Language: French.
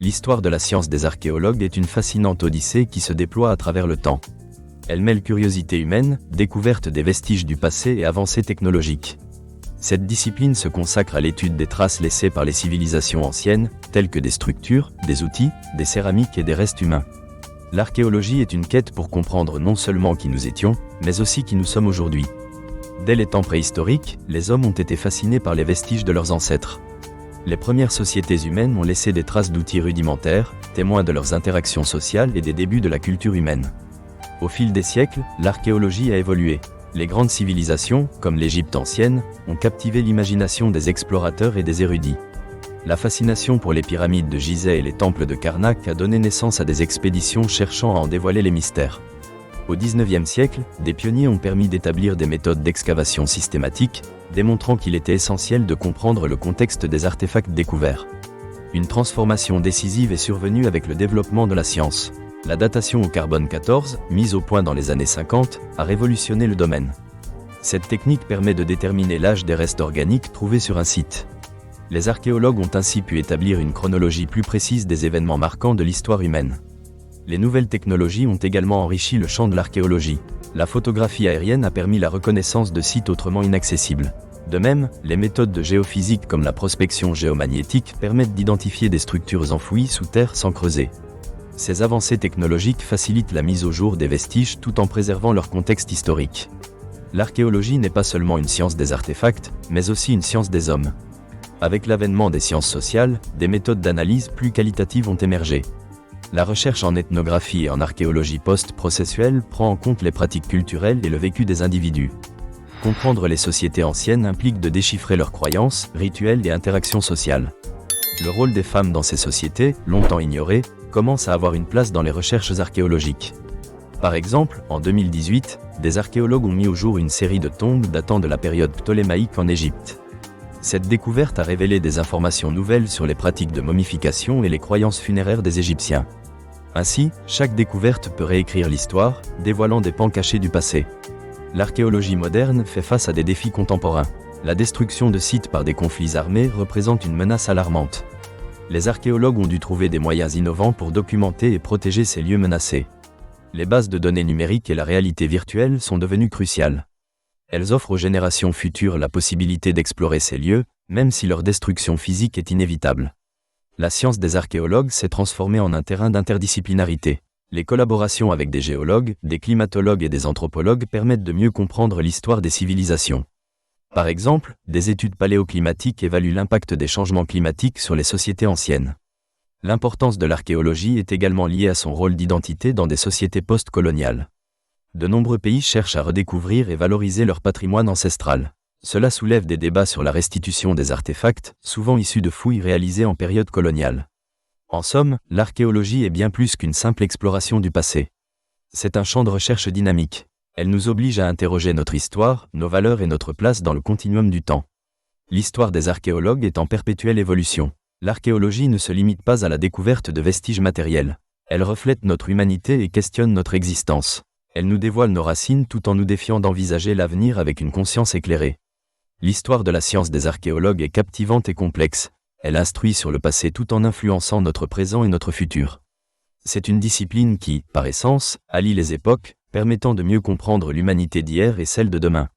L'histoire de la science des archéologues est une fascinante odyssée qui se déploie à travers le temps. Elle mêle curiosité humaine, découverte des vestiges du passé et avancées technologiques. Cette discipline se consacre à l'étude des traces laissées par les civilisations anciennes, telles que des structures, des outils, des céramiques et des restes humains. L'archéologie est une quête pour comprendre non seulement qui nous étions, mais aussi qui nous sommes aujourd'hui. Dès les temps préhistoriques, les hommes ont été fascinés par les vestiges de leurs ancêtres. Les premières sociétés humaines ont laissé des traces d'outils rudimentaires, témoins de leurs interactions sociales et des débuts de la culture humaine. Au fil des siècles, l'archéologie a évolué. Les grandes civilisations, comme l'Égypte ancienne, ont captivé l'imagination des explorateurs et des érudits. La fascination pour les pyramides de Gizeh et les temples de Karnak a donné naissance à des expéditions cherchant à en dévoiler les mystères. Au XIXe siècle, des pionniers ont permis d'établir des méthodes d'excavation systématiques, démontrant qu'il était essentiel de comprendre le contexte des artefacts découverts. Une transformation décisive est survenue avec le développement de la science. La datation au carbone 14, mise au point dans les années 50, a révolutionné le domaine. Cette technique permet de déterminer l'âge des restes organiques trouvés sur un site. Les archéologues ont ainsi pu établir une chronologie plus précise des événements marquants de l'histoire humaine. Les nouvelles technologies ont également enrichi le champ de l'archéologie. La photographie aérienne a permis la reconnaissance de sites autrement inaccessibles. De même, les méthodes de géophysique comme la prospection géomagnétique permettent d'identifier des structures enfouies sous terre sans creuser. Ces avancées technologiques facilitent la mise au jour des vestiges tout en préservant leur contexte historique. L'archéologie n'est pas seulement une science des artefacts, mais aussi une science des hommes. Avec l'avènement des sciences sociales, des méthodes d'analyse plus qualitatives ont émergé. La recherche en ethnographie et en archéologie post-processuelle prend en compte les pratiques culturelles et le vécu des individus. Comprendre les sociétés anciennes implique de déchiffrer leurs croyances, rituels et interactions sociales. Le rôle des femmes dans ces sociétés, longtemps ignoré, commence à avoir une place dans les recherches archéologiques. Par exemple, en 2018, des archéologues ont mis au jour une série de tombes datant de la période ptolémaïque en Égypte. Cette découverte a révélé des informations nouvelles sur les pratiques de momification et les croyances funéraires des Égyptiens. Ainsi, chaque découverte peut réécrire l'histoire, dévoilant des pans cachés du passé. L'archéologie moderne fait face à des défis contemporains. La destruction de sites par des conflits armés représente une menace alarmante. Les archéologues ont dû trouver des moyens innovants pour documenter et protéger ces lieux menacés. Les bases de données numériques et la réalité virtuelle sont devenues cruciales. Elles offrent aux générations futures la possibilité d'explorer ces lieux, même si leur destruction physique est inévitable. La science des archéologues s'est transformée en un terrain d'interdisciplinarité. Les collaborations avec des géologues, des climatologues et des anthropologues permettent de mieux comprendre l'histoire des civilisations. Par exemple, des études paléoclimatiques évaluent l'impact des changements climatiques sur les sociétés anciennes. L'importance de l'archéologie est également liée à son rôle d'identité dans des sociétés post-coloniales. De nombreux pays cherchent à redécouvrir et valoriser leur patrimoine ancestral. Cela soulève des débats sur la restitution des artefacts, souvent issus de fouilles réalisées en période coloniale. En somme, l'archéologie est bien plus qu'une simple exploration du passé. C'est un champ de recherche dynamique. Elle nous oblige à interroger notre histoire, nos valeurs et notre place dans le continuum du temps. L'histoire des archéologues est en perpétuelle évolution. L'archéologie ne se limite pas à la découverte de vestiges matériels. Elle reflète notre humanité et questionne notre existence. Elle nous dévoile nos racines tout en nous défiant d'envisager l'avenir avec une conscience éclairée. L'histoire de la science des archéologues est captivante et complexe. Elle instruit sur le passé tout en influençant notre présent et notre futur. C'est une discipline qui, par essence, allie les époques, permettant de mieux comprendre l'humanité d'hier et celle de demain.